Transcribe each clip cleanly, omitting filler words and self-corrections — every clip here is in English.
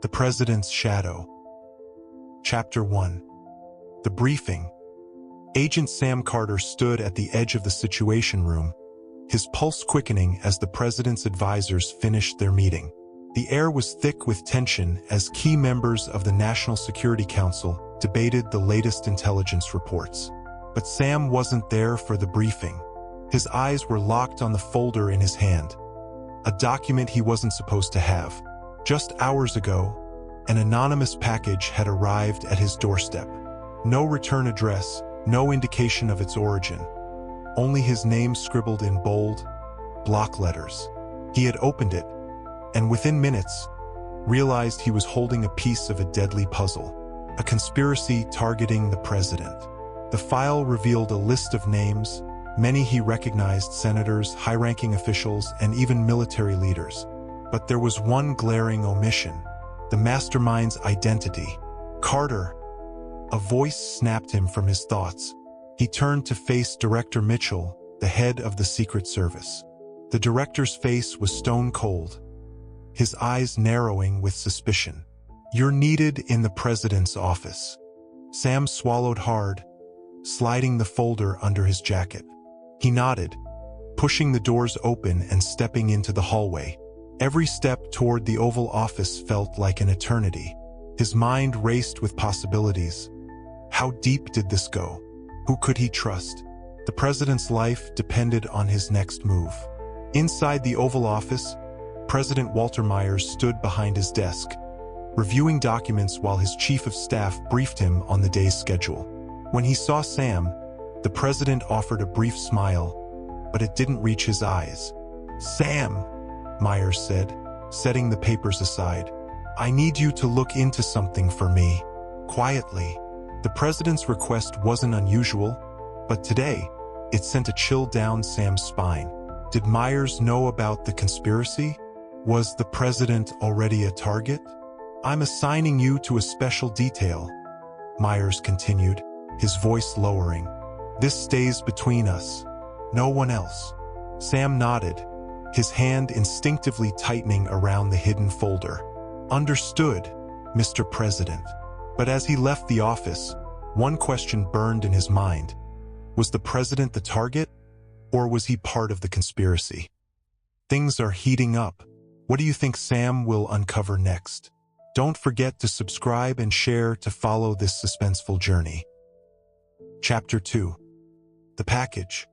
The President's Shadow. Chapter 1. The Briefing. Agent Sam Carter stood at the edge of the Situation Room, his pulse quickening as the President's advisors finished their meeting. The air was thick with tension as key members of the National Security Council debated the latest intelligence reports. But Sam wasn't there for the briefing. His eyes were locked on the folder in his hand, a document he wasn't supposed to have. Just hours ago, an anonymous package had arrived at his doorstep. No return address, no indication of its origin. Only his name scribbled in bold, block letters. He had opened it, and within minutes, realized he was holding a piece of a deadly puzzle, a conspiracy targeting the president. The file revealed a list of names, many he recognized: senators, high-ranking officials, and even military leaders. But there was one glaring omission: the mastermind's identity. Carter. A voice snapped him from his thoughts. He turned to face Director Mitchell, the head of the Secret Service. The director's face was stone cold, his eyes narrowing with suspicion. "You're needed in the president's office." Sam swallowed hard, sliding the folder under his jacket. He nodded, pushing the doors open and stepping into the hallway. Every step toward the Oval Office felt like an eternity. His mind raced with possibilities. How deep did this go? Who could he trust? The president's life depended on his next move. Inside the Oval Office, President Walter Myers stood behind his desk, reviewing documents while his chief of staff briefed him on the day's schedule. When he saw Sam, the president offered a brief smile, but it didn't reach his eyes. "Sam," Myers said, setting the papers aside, "I need you to look into something for me." Quietly. The president's request wasn't unusual, but today, it sent a chill down Sam's spine. Did Myers know about the conspiracy? Was the president already a target? "I'm assigning you to a special detail," Myers continued, his voice lowering. "This stays between us. No one else." Sam nodded, his hand instinctively tightening around the hidden folder. "Understood, Mr. President." But as he left the office, one question burned in his mind. Was the president the target, or was he part of the conspiracy? Things are heating up. What do you think Sam will uncover next? Don't forget to subscribe and share to follow this suspenseful journey. Chapter 2. The Package.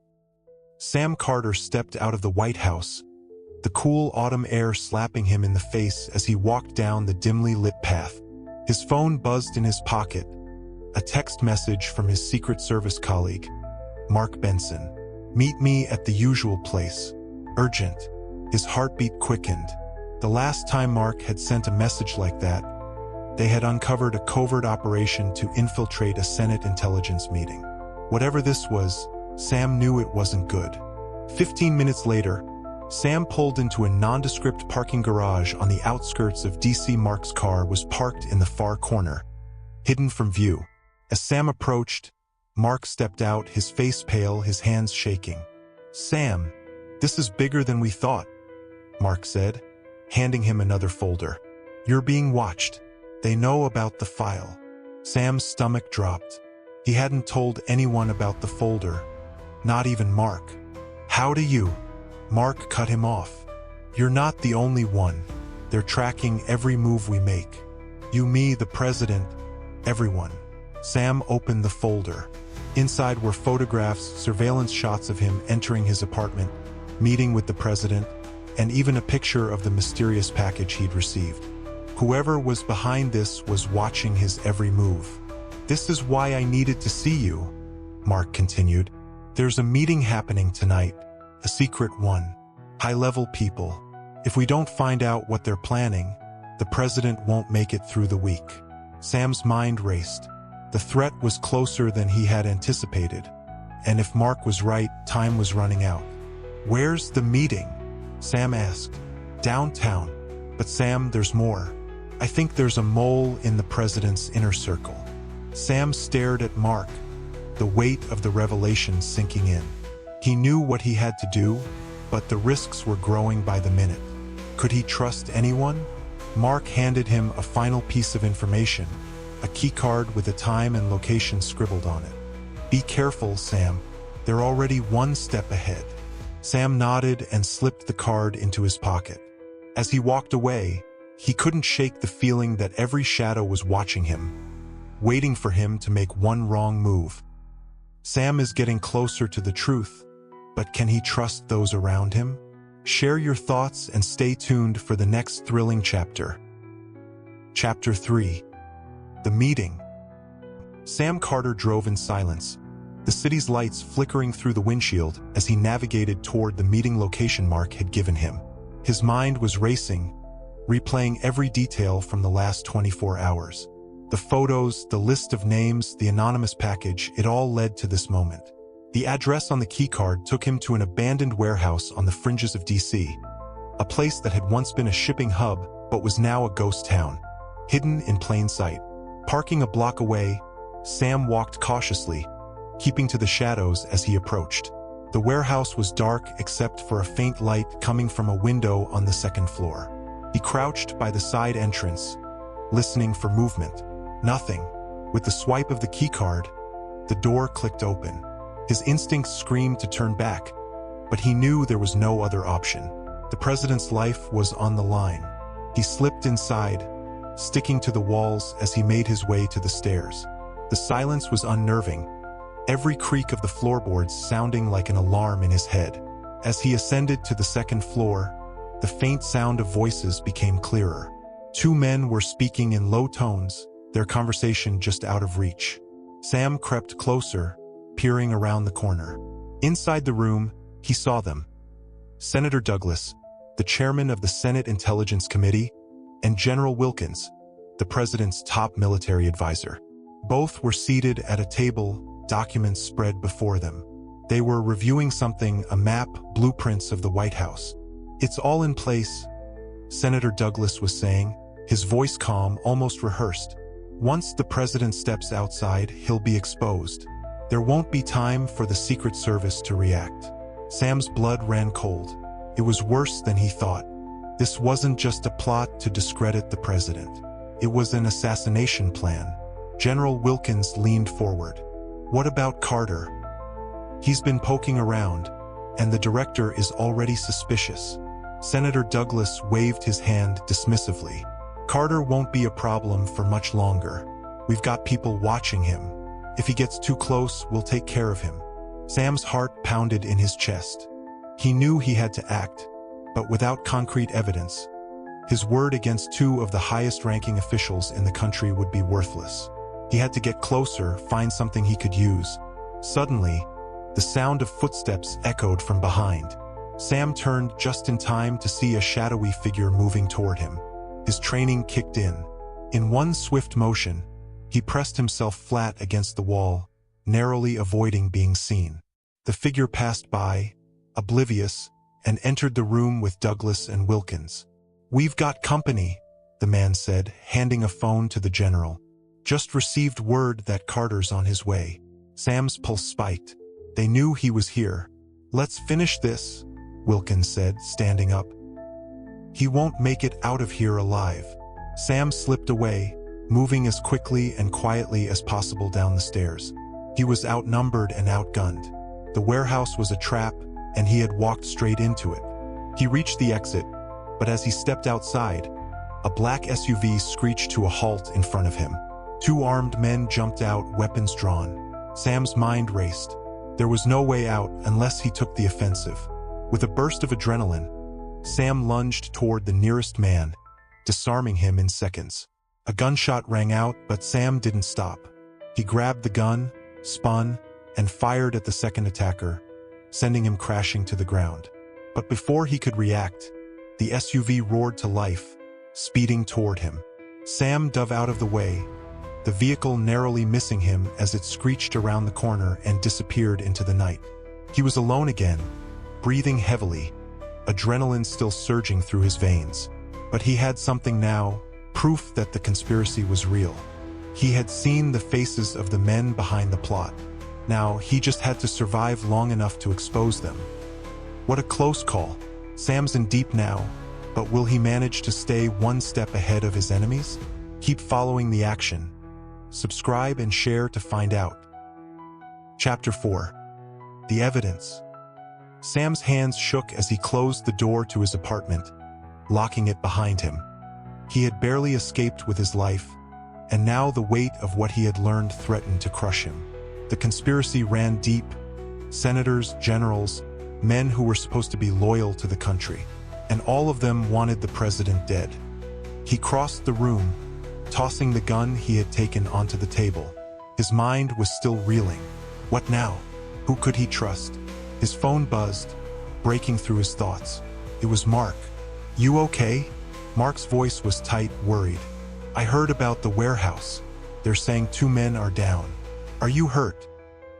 Sam Carter stepped out of the White House, the cool autumn air slapping him in the face as he walked down the dimly lit path. His phone buzzed in his pocket, a text message from his Secret Service colleague, Mark Benson. "Meet me at the usual place. Urgent." His heartbeat quickened. The last time Mark had sent a message like that, they had uncovered a covert operation to infiltrate a Senate intelligence meeting. Whatever this was, Sam knew it wasn't good. 15 minutes later, Sam pulled into a nondescript parking garage on the outskirts of D.C. Mark's car was parked in the far corner, hidden from view. As Sam approached, Mark stepped out, his face pale, his hands shaking. "Sam, this is bigger than we thought," Mark said, handing him another folder. "You're being watched. They know about the file." Sam's stomach dropped. He hadn't told anyone about the folder, not even Mark. "How do you?" Mark cut him off. "You're not the only one. They're tracking every move we make. You, me, the president, everyone." Sam opened the folder. Inside were photographs, surveillance shots of him entering his apartment, meeting with the president, and even a picture of the mysterious package he'd received. Whoever was behind this was watching his every move. "This is why I needed to see you," Mark continued. "There's a meeting happening tonight, a secret one. High-level people. If we don't find out what they're planning, the president won't make it through the week." Sam's mind raced. The threat was closer than he had anticipated, and if Mark was right, time was running out. "Where's the meeting?" Sam asked. "Downtown." "But Sam, there's more. I think there's a mole in the president's inner circle." Sam stared at Mark, the weight of the revelation sinking in. He knew what he had to do, but the risks were growing by the minute. Could he trust anyone? Mark handed him a final piece of information, a keycard with a time and location scribbled on it. "Be careful, Sam. They're already one step ahead." Sam nodded and slipped the card into his pocket. As he walked away, he couldn't shake the feeling that every shadow was watching him, waiting for him to make one wrong move. Sam is getting closer to the truth, but can he trust those around him? Share your thoughts and stay tuned for the next thrilling chapter. Chapter 3. The Meeting. Sam Carter drove in silence, the city's lights flickering through the windshield as he navigated toward the meeting location Mark had given him. His mind was racing, replaying every detail from the last 24 hours. The photos, the list of names, the anonymous package, it all led to this moment. The address on the keycard took him to an abandoned warehouse on the fringes of DC, a place that had once been a shipping hub but was now a ghost town, hidden in plain sight. Parking a block away, Sam walked cautiously, keeping to the shadows as he approached. The warehouse was dark except for a faint light coming from a window on the second floor. He crouched by the side entrance, listening for movement. Nothing. With the swipe of the keycard, the door clicked open. His instincts screamed to turn back, but he knew there was no other option. The president's life was on the line. He slipped inside, sticking to the walls as he made his way to the stairs. The silence was unnerving, every creak of the floorboards sounding like an alarm in his head. As he ascended to the second floor, the faint sound of voices became clearer. Two men were speaking in low tones, their conversation just out of reach. Sam crept closer, peering around the corner. Inside the room, he saw them. Senator Douglas, the chairman of the Senate Intelligence Committee, and General Wilkins, the president's top military advisor. Both were seated at a table, documents spread before them. They were reviewing something, a map, blueprints of the White House. "It's all in place," Senator Douglas was saying, his voice calm, almost rehearsed. "Once the president steps outside, he'll be exposed. There won't be time for the Secret Service to react." Sam's blood ran cold. It was worse than he thought. This wasn't just a plot to discredit the president. It was an assassination plan. General Wilkins leaned forward. "What about Carter? He's been poking around, and the director is already suspicious." Senator Douglas waved his hand dismissively. "Carter won't be a problem for much longer. We've got people watching him. If he gets too close, we'll take care of him." Sam's heart pounded in his chest. He knew he had to act, but without concrete evidence, his word against two of the highest-ranking officials in the country would be worthless. He had to get closer, find something he could use. Suddenly, the sound of footsteps echoed from behind. Sam turned just in time to see a shadowy figure moving toward him. His training kicked in. In one swift motion, he pressed himself flat against the wall, narrowly avoiding being seen. The figure passed by, oblivious, and entered the room with Douglas and Wilkins. "We've got company," the man said, handing a phone to the general. "Just received word that Carter's on his way." Sam's pulse spiked. They knew he was here. "Let's finish this," Wilkins said, standing up. "He won't make it out of here alive." Sam slipped away, moving as quickly and quietly as possible down the stairs. He was outnumbered and outgunned. The warehouse was a trap, and he had walked straight into it. He reached the exit, but as he stepped outside, a black SUV screeched to a halt in front of him. Two armed men jumped out, weapons drawn. Sam's mind raced. There was no way out unless he took the offensive. With a burst of adrenaline, Sam lunged toward the nearest man, disarming him in seconds. A gunshot rang out, but Sam didn't stop. He grabbed the gun, spun, and fired at the second attacker, sending him crashing to the ground. But before he could react, the SUV roared to life, speeding toward him. Sam dove out of the way, the vehicle narrowly missing him as it screeched around the corner and disappeared into the night. He was alone again, breathing heavily, adrenaline still surging through his veins. But he had something now, proof that the conspiracy was real. He had seen the faces of the men behind the plot. Now, he just had to survive long enough to expose them. What a close call. Sam's in deep now, But will he manage to stay one step ahead of his enemies? Keep following the action. Subscribe and share to find out. Chapter 4. The Evidence. Sam's hands shook as he closed the door to his apartment, locking it behind him. He had barely escaped with his life, and now the weight of what he had learned threatened to crush him. The conspiracy ran deep. Senators, generals, men who were supposed to be loyal to the country, and all of them wanted the president dead. He crossed the room, tossing the gun he had taken onto the table. His mind was still reeling. What now? Who could he trust? His phone buzzed, breaking through his thoughts. It was Mark. "You okay?" Mark's voice was tight, worried. "I heard about the warehouse. They're saying 2 men are down. Are you hurt?"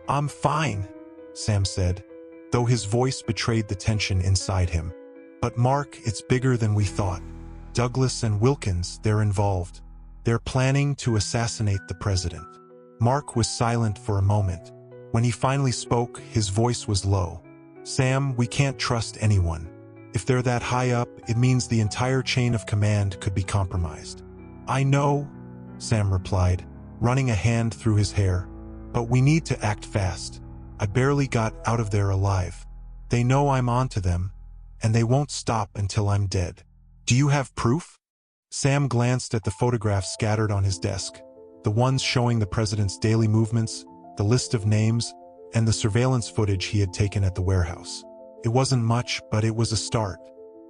"I'm fine," Sam said, though his voice betrayed the tension inside him. "But Mark, it's bigger than we thought. Douglas and Wilkins, they're involved. They're planning to assassinate the president." Mark was silent for a moment. When he finally spoke, his voice was low. "Sam, we can't trust anyone. If they're that high up, it means the entire chain of command could be compromised." "I know," Sam replied, running a hand through his hair. "But we need to act fast. I barely got out of there alive. They know I'm onto them, and they won't stop until I'm dead." "Do you have proof?" Sam glanced at the photographs scattered on his desk, the ones showing the president's daily movements, the list of names, and the surveillance footage he had taken at the warehouse. It wasn't much, but it was a start.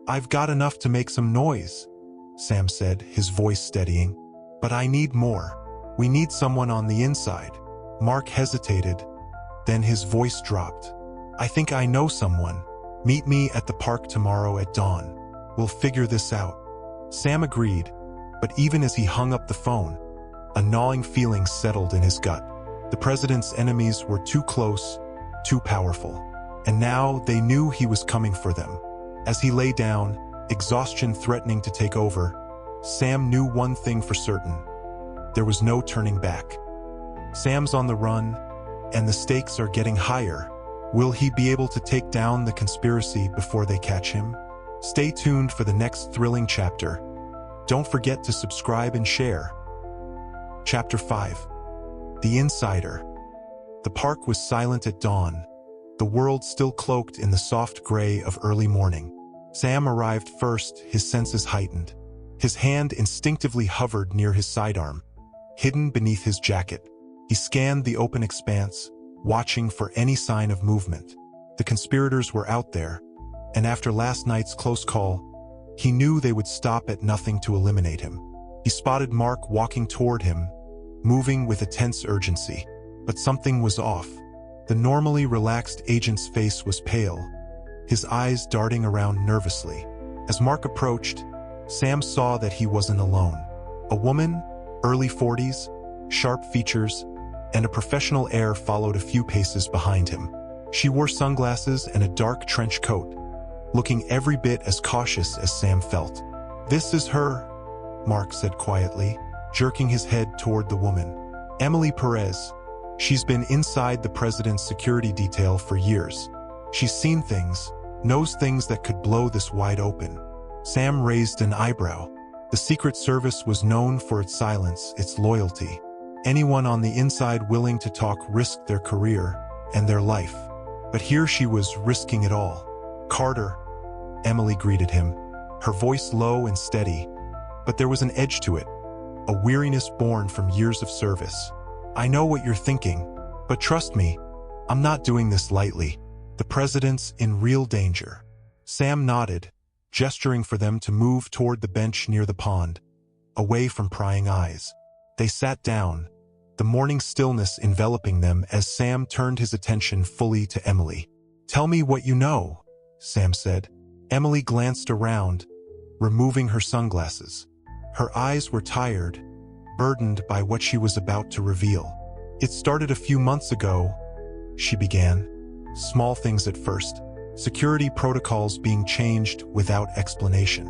"I've got enough to make some noise," Sam said, his voice steadying. "But I need more. We need someone on the inside." Mark hesitated, then his voice dropped. "I think I know someone. Meet me at the park tomorrow at dawn. We'll figure this out." Sam agreed, but even as he hung up the phone, a gnawing feeling settled in his gut. The president's enemies were too close, too powerful, and now they knew he was coming for them. As he lay down, exhaustion threatening to take over, Sam knew one thing for certain. There was no turning back. Sam's on the run, and the stakes are getting higher. Will he be able to take down the conspiracy before they catch him? Stay tuned for the next thrilling chapter. Don't forget to subscribe and share. Chapter 5. The Insider. The park was silent at dawn, the world still cloaked in the soft gray of early morning. Sam arrived first, his senses heightened. His hand instinctively hovered near his sidearm, hidden beneath his jacket. He scanned the open expanse, watching for any sign of movement. The conspirators were out there, and after last night's close call, he knew they would stop at nothing to eliminate him. He spotted Mark walking toward him, moving with a tense urgency. But something was off. The normally relaxed agent's face was pale, his eyes darting around nervously. As Mark approached, Sam saw that he wasn't alone. A woman, early 40s, sharp features, and a professional air followed a few paces behind him. She wore sunglasses and a dark trench coat, looking every bit as cautious as Sam felt. "This is her," Mark said quietly, jerking his head toward the woman. "Emily Perez. She's been inside the president's security detail for years. She's seen things, knows things that could blow this wide open." Sam raised an eyebrow. The Secret Service was known for its silence, its loyalty. Anyone on the inside willing to talk risked their career and their life. But here she was risking it all. "Carter," Emily greeted him, her voice low and steady, but there was an edge to it, a weariness born from years of service. "I know what you're thinking, but trust me, I'm not doing this lightly. The president's in real danger." Sam nodded, gesturing for them to move toward the bench near the pond, away from prying eyes. They sat down, the morning stillness enveloping them as Sam turned his attention fully to Emily. "Tell me what you know," Sam said. Emily glanced around, removing her sunglasses. Her eyes were tired, burdened by what she was about to reveal. "It started a few months ago," she began. "Small things at first. Security protocols being changed without explanation.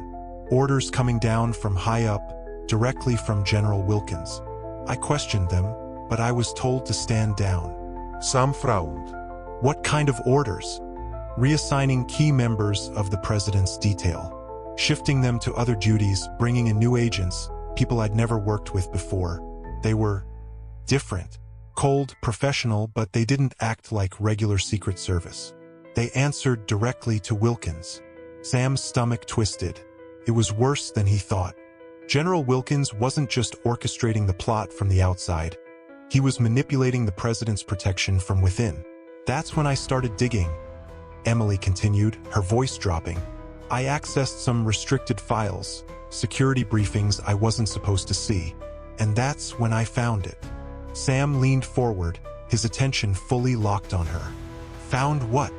Orders coming down from high up, directly from General Wilkins. I questioned them, but I was told to stand down." Sam frowned. "What kind of orders?" "Reassigning key members of the president's detail. shifting them to other duties, bringing in new agents, people I'd never worked with before. They were different, cold, professional, but they didn't act like regular Secret Service. They answered directly to Wilkins. Sam's stomach twisted. It was worse than he thought. General Wilkins wasn't just orchestrating the plot from the outside. He was manipulating the president's protection from within. That's when I started digging, Emily continued, her voice dropping. I accessed some restricted files, security briefings I wasn't supposed to see, and that's when I found it. Sam leaned forward, his attention fully locked on her. Found what?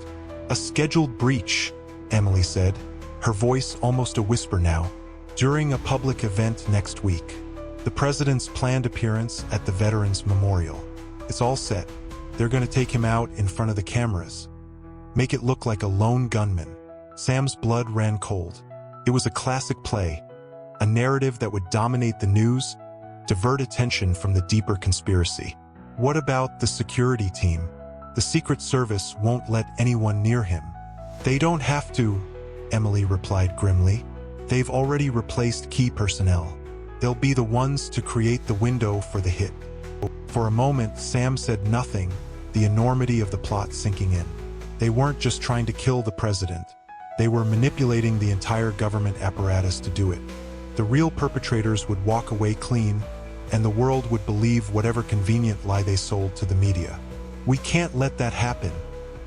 A scheduled breach, Emily said, her voice almost a whisper now. During a public event next week. The president's planned appearance at the Veterans Memorial. It's all set. They're going to take him out in front of the cameras. Make it look like a lone gunman. Sam's blood ran cold. It was a classic play, a narrative that would dominate the news, divert attention from the deeper conspiracy. What about the security team? The Secret Service won't let anyone near him. They don't have to, Emily replied grimly. They've already replaced key personnel. They'll be the ones to create the window for the hit. For a moment, Sam said nothing, the enormity of the plot sinking in. They weren't just trying to kill the president. They were manipulating the entire government apparatus to do it. The real perpetrators would walk away clean, and the world would believe whatever convenient lie they sold to the media. We can't let that happen,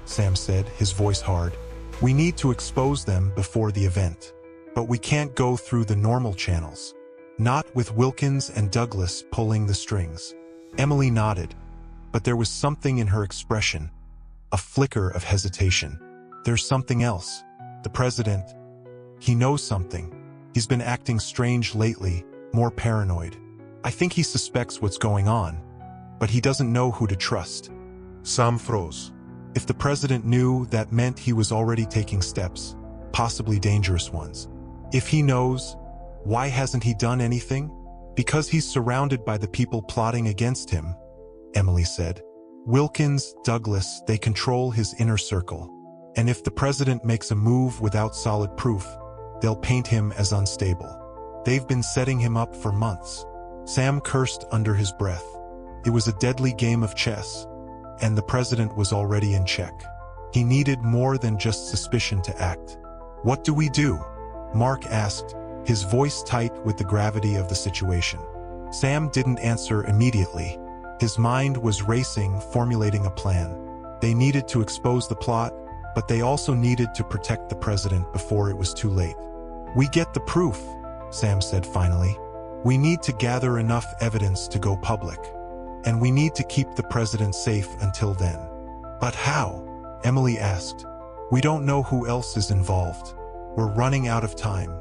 Sam said, his voice hard. We need to expose them before the event. But we can't go through the normal channels. Not with Wilkins and Douglas pulling the strings. Emily nodded, but there was something in her expression, a flicker of hesitation. There's something else. The president, he knows something. He's been acting strange lately, more paranoid. I think he suspects what's going on, but he doesn't know who to trust. Sam froze. If the president knew, that meant he was already taking steps, possibly dangerous ones. If he knows, why hasn't he done anything? Because he's surrounded by the people plotting against him, Emily said. Wilkins, Douglas, they control his inner circle. And if the president makes a move without solid proof, they'll paint him as unstable. They've been setting him up for months. Sam cursed under his breath. It was a deadly game of chess, and the president was already in check. He needed more than just suspicion to act. What do we do? Mark asked, his voice tight with the gravity of the situation. Sam didn't answer immediately. His mind was racing, formulating a plan. They needed to expose the plot, but they also needed to protect the president before it was too late. We get the proof, Sam said finally. We need to gather enough evidence to go public. And we need to keep the president safe until then. But how? Emily asked. We don't know who else is involved. We're running out of time.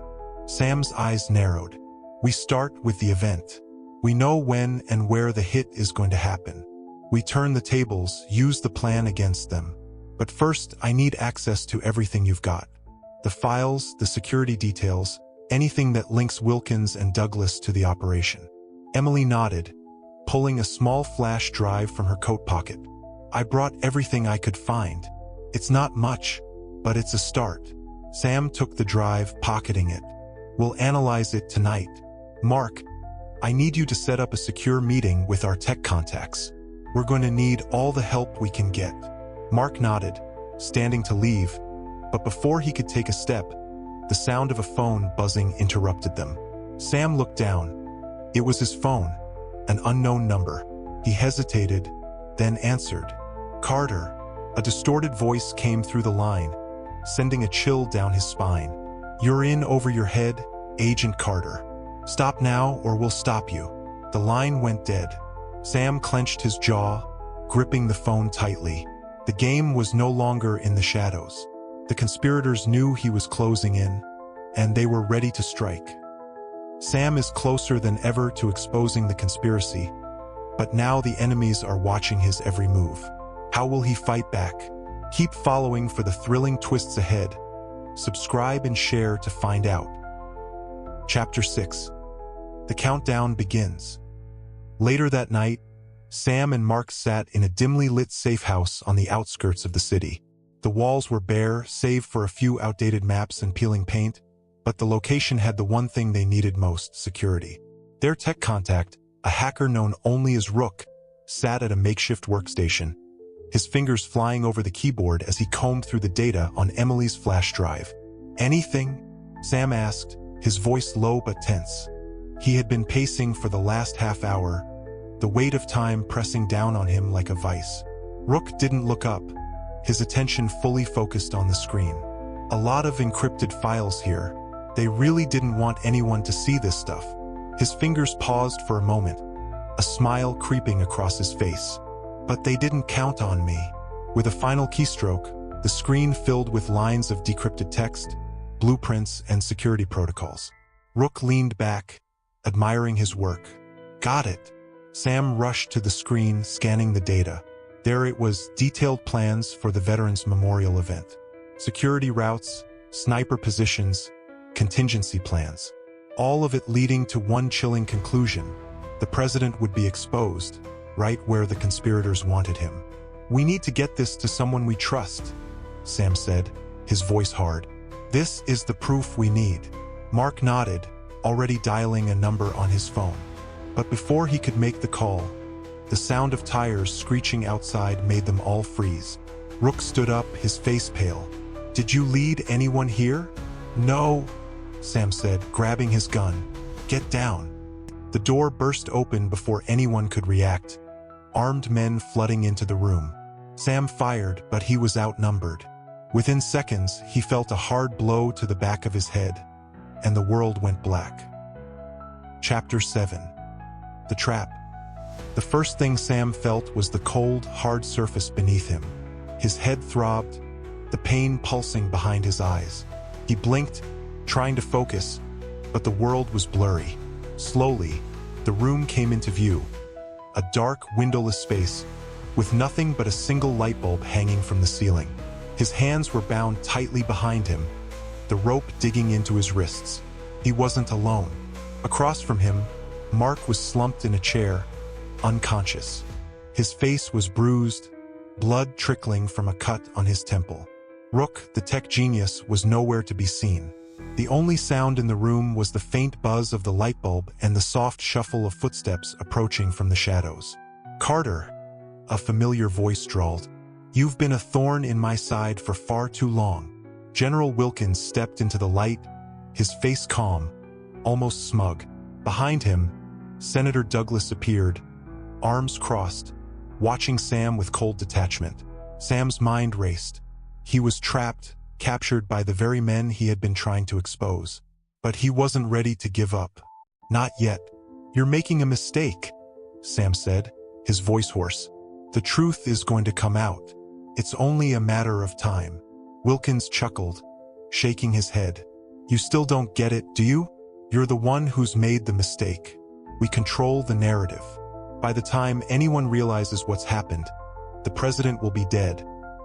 Sam's eyes narrowed. We start with the event. We know when and where the hit is going to happen. We turn the tables, use the plan against them. But first, I need access to everything you've got. The files, the security details, anything that links Wilkins and Douglas to the operation. Emily nodded, pulling a small flash drive from her coat pocket. I brought everything I could find. It's not much, but it's a start. Sam took the drive, pocketing it. We'll analyze it tonight. Mark, I need you to set up a secure meeting with our tech contacts. We're going to need all the help we can get. Mark nodded, standing to leave, but before he could take a step, the sound of a phone buzzing interrupted them. Sam looked down. It was his phone, an unknown number. He hesitated, then answered. Carter. A distorted voice came through the line, sending a chill down his spine. You're in over your head, Agent Carter. Stop now or we'll stop you. The line went dead. Sam clenched his jaw, gripping the phone tightly. The game was no longer in the shadows. The conspirators knew he was closing in, and they were ready to strike. Sam is closer than ever to exposing the conspiracy, but now the enemies are watching his every move. How will he fight back? Keep following for the thrilling twists ahead. Subscribe and share to find out. Chapter 6. The countdown begins. Later that night, Sam and Mark sat in a dimly lit safe house on the outskirts of the city. The walls were bare, save for a few outdated maps and peeling paint, but the location had the one thing they needed most: security. Their tech contact, a hacker known only as Rook, sat at a makeshift workstation, his fingers flying over the keyboard as he combed through the data on Emily's flash drive. "Anything?" Sam asked, his voice low but tense. He had been pacing for the last half hour, the weight of time pressing down on him like a vice. Rook didn't look up, his attention fully focused on the screen. A lot of encrypted files here. They really didn't want anyone to see this stuff. His fingers paused for a moment, a smile creeping across his face. "But they didn't count on me." With a final keystroke, the screen filled with lines of decrypted text, blueprints, and security protocols. Rook leaned back, admiring his work. "Got it." Sam rushed to the screen, scanning the data. There it was, detailed plans for the Veterans Memorial event. Security routes, sniper positions, contingency plans. All of it leading to one chilling conclusion: the president would be exposed, right where the conspirators wanted him. "We need to get this to someone we trust," Sam said, his voice hard. "This is the proof we need." Mark nodded, already dialing a number on his phone. But before he could make the call, the sound of tires screeching outside made them all freeze. Rook stood up, his face pale. "Did you lead anyone here?" "No," Sam said, grabbing his gun. "Get down." The door burst open before anyone could react, armed men flooding into the room. Sam fired, but he was outnumbered. Within seconds, he felt a hard blow to the back of his head, and the world went black. Chapter 7. The Trap. The first thing Sam felt was the cold, hard surface beneath him. His head throbbed, the pain pulsing behind his eyes. He blinked, trying to focus, but the world was blurry. Slowly, the room came into view. A dark, windowless space, with nothing but a single light bulb hanging from the ceiling. His hands were bound tightly behind him, the rope digging into his wrists. He wasn't alone. Across from him, Mark was slumped in a chair, unconscious. His face was bruised, blood trickling from a cut on his temple. Rook, the tech genius, was nowhere to be seen. The only sound in the room was the faint buzz of the light bulb and the soft shuffle of footsteps approaching from the shadows. "Carter," a familiar voice drawled, "you've been a thorn in my side for far too long." General Wilkins stepped into the light, his face calm, almost smug. Behind him, Senator Douglas appeared, arms crossed, watching Sam with cold detachment. Sam's mind raced. He was trapped, captured by the very men he had been trying to expose. But he wasn't ready to give up. "Not yet. You're making a mistake," Sam said, his voice hoarse. "The truth is going to come out. It's only a matter of time." Wilkins chuckled, shaking his head. "You still don't get it, do you? You're the one who's made the mistake. We control the narrative. By the time anyone realizes what's happened, the president will be dead,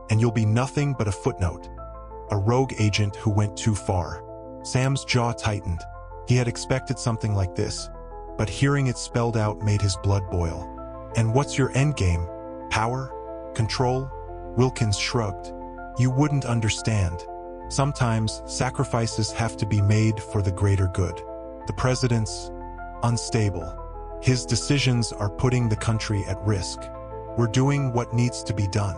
and you'll be nothing but a footnote. A rogue agent who went too far." Sam's jaw tightened. He had expected something like this, but hearing it spelled out made his blood boil. "And what's your endgame? Power? Control?" Wilkins shrugged. "You wouldn't understand. Sometimes sacrifices have to be made for the greater good. The president's unstable. His decisions are putting the country at risk. We're doing what needs to be done."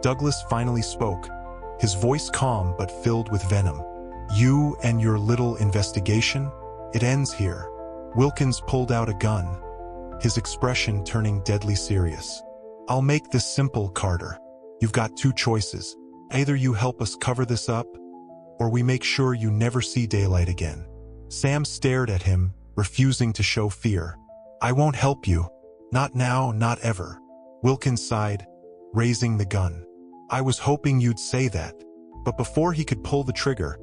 Douglas finally spoke, his voice calm but filled with venom. "You and your little investigation? It ends here." Wilkins pulled out a gun, his expression turning deadly serious. "I'll make this simple, Carter. You've got two choices. Either you help us cover this up, or we make sure you never see daylight again." Sam stared at him, refusing to show fear. "I won't help you. Not now, not ever." Wilkins sighed, raising the gun. "I was hoping you'd say that." But before he could pull the trigger,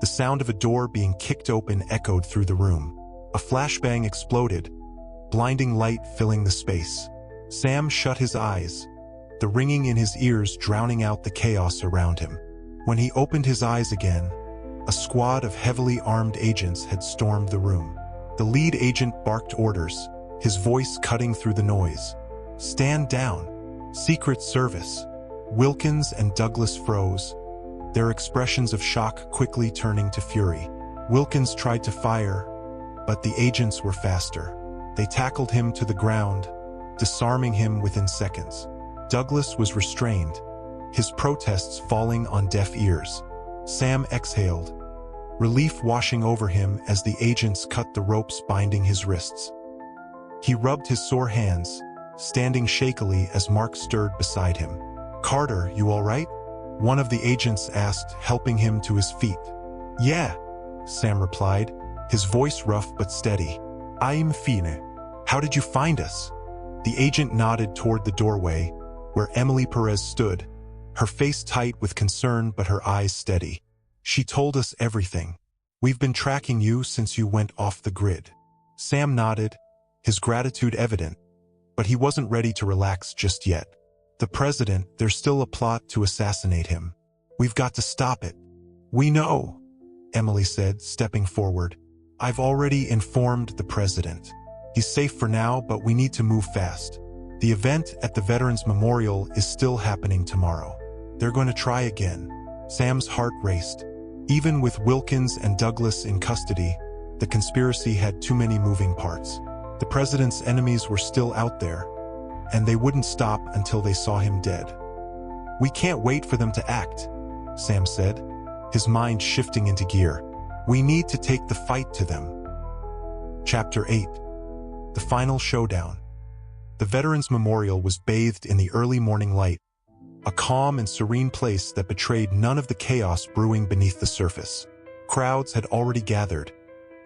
the sound of a door being kicked open echoed through the room. A flashbang exploded, blinding light filling the space. Sam shut his eyes, the ringing in his ears drowning out the chaos around him. When he opened his eyes again, a squad of heavily armed agents had stormed the room. The lead agent barked orders, his voice cutting through the noise. "Stand down. Secret Service." Wilkins and Douglas froze, their expressions of shock quickly turning to fury. Wilkins tried to fire, but the agents were faster. They tackled him to the ground, disarming him within seconds. Douglas was restrained, his protests falling on deaf ears. Sam exhaled, relief washing over him as the agents cut the ropes binding his wrists. He rubbed his sore hands, standing shakily as Mark stirred beside him. "Carter, you all right?" one of the agents asked, helping him to his feet. "Yeah," Sam replied, his voice rough but steady. "I'm fine. How did you find us?" The agent nodded toward the doorway, where Emily Perez stood, her face tight with concern but her eyes steady. "She told us everything. We've been tracking you since you went off the grid." Sam nodded, his gratitude evident, but he wasn't ready to relax just yet. "The president, there's still a plot to assassinate him. We've got to stop it." "We know," Emily said, stepping forward. "I've already informed the president. He's safe for now, but we need to move fast. The event at the Veterans Memorial is still happening tomorrow. They're going to try again." Sam's heart raced. Even with Wilkins and Douglas in custody, the conspiracy had too many moving parts. The president's enemies were still out there, and they wouldn't stop until they saw him dead. "We can't wait for them to act," Sam said, his mind shifting into gear. "We need to take the fight to them." Chapter 8. The Final Showdown. The Veterans Memorial was bathed in the early morning light, a calm and serene place that betrayed none of the chaos brewing beneath the surface. Crowds had already gathered,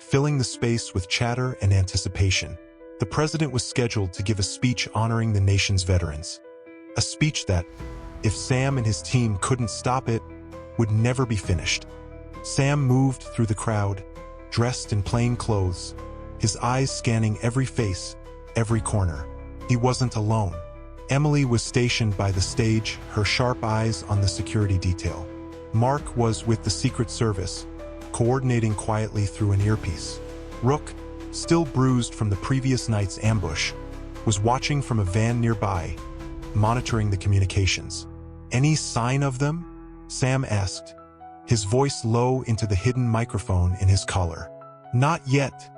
filling the space with chatter and anticipation. The president was scheduled to give a speech honoring the nation's veterans. A speech that, if Sam and his team couldn't stop it, would never be finished. Sam moved through the crowd, dressed in plain clothes, his eyes scanning every face, every corner. He wasn't alone. Emily was stationed by the stage, her sharp eyes on the security detail. Mark was with the Secret Service, coordinating quietly through an earpiece. Rook, still bruised from the previous night's ambush, was watching from a van nearby, monitoring the communications. "Any sign of them?" Sam asked, his voice low into the hidden microphone in his collar. "Not yet,"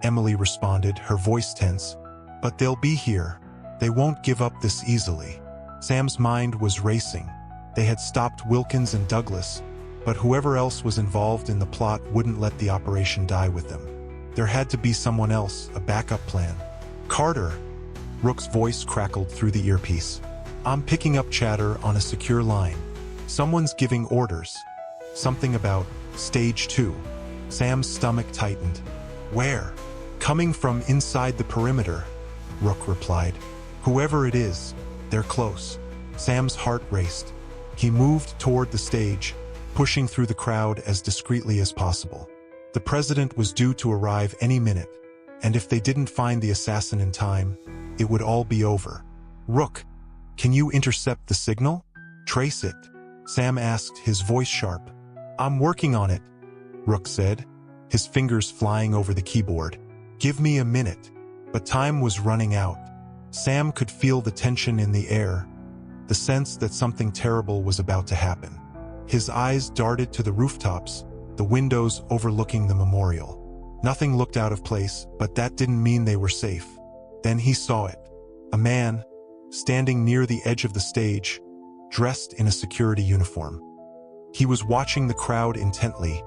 Emily responded, her voice tense. "But they'll be here. They won't give up this easily." Sam's mind was racing. They had stopped Wilkins and Douglas, but whoever else was involved in the plot wouldn't let the operation die with them. There had to be someone else, a backup plan. "Carter," Rook's voice crackled through the earpiece. "I'm picking up chatter on a secure line. Someone's giving orders. Something about stage 2. Sam's stomach tightened. "Where?" "Coming from inside the perimeter," Rook replied. "Whoever it is, they're close." Sam's heart raced. He moved toward the stage, pushing through the crowd as discreetly as possible. The president was due to arrive any minute, and if they didn't find the assassin in time, it would all be over. "Rook, can you intercept the signal? Trace it?" Sam asked, his voice sharp. "I'm working on it," Rook said, his fingers flying over the keyboard. "Give me a minute." But time was running out. Sam could feel the tension in the air, the sense that something terrible was about to happen. His eyes darted to the rooftops, the windows overlooking the memorial. Nothing looked out of place, but that didn't mean they were safe. Then he saw it. A man, standing near the edge of the stage, dressed in a security uniform. He was watching the crowd intently,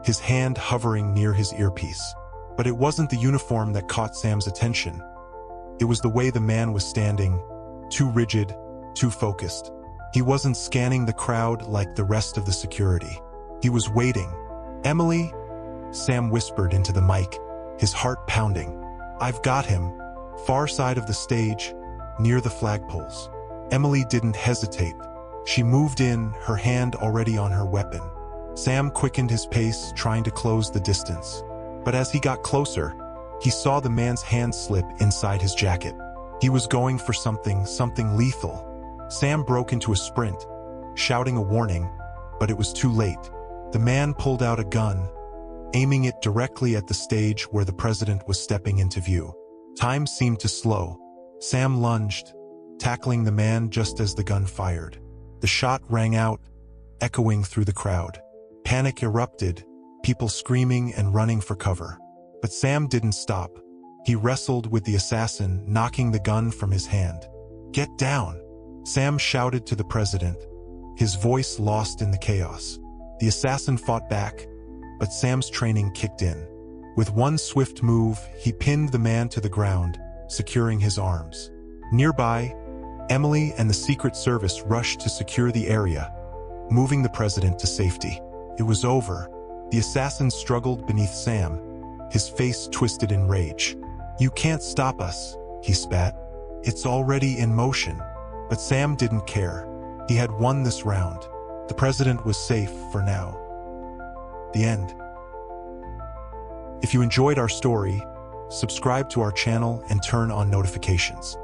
his hand hovering near his earpiece. But it wasn't the uniform that caught Sam's attention. It was the way the man was standing, too rigid, too focused. He wasn't scanning the crowd like the rest of the security. He was waiting. "Emily," Sam whispered into the mic, his heart pounding. "I've got him." Far side of the stage, near the flagpoles. Emily didn't hesitate. She moved in, her hand already on her weapon. Sam quickened his pace, trying to close the distance. But as he got closer, he saw the man's hand slip inside his jacket. He was going for something lethal. Sam broke into a sprint, shouting a warning, but it was too late. The man pulled out a gun, aiming it directly at the stage where the president was stepping into view. Time seemed to slow. Sam lunged, tackling the man just as the gun fired. The shot rang out, echoing through the crowd. Panic erupted, people screaming and running for cover. But Sam didn't stop. He wrestled with the assassin, knocking the gun from his hand. "Get down!" Sam shouted to the president, his voice lost in the chaos. The assassin fought back, but Sam's training kicked in. With one swift move, he pinned the man to the ground, securing his arms. Nearby, Emily and the Secret Service rushed to secure the area, moving the president to safety. It was over. The assassin struggled beneath Sam, his face twisted in rage. "You can't stop us," he spat. "It's already in motion." But Sam didn't care. He had won this round. The president was safe for now. The end. If you enjoyed our story, subscribe to our channel and turn on notifications.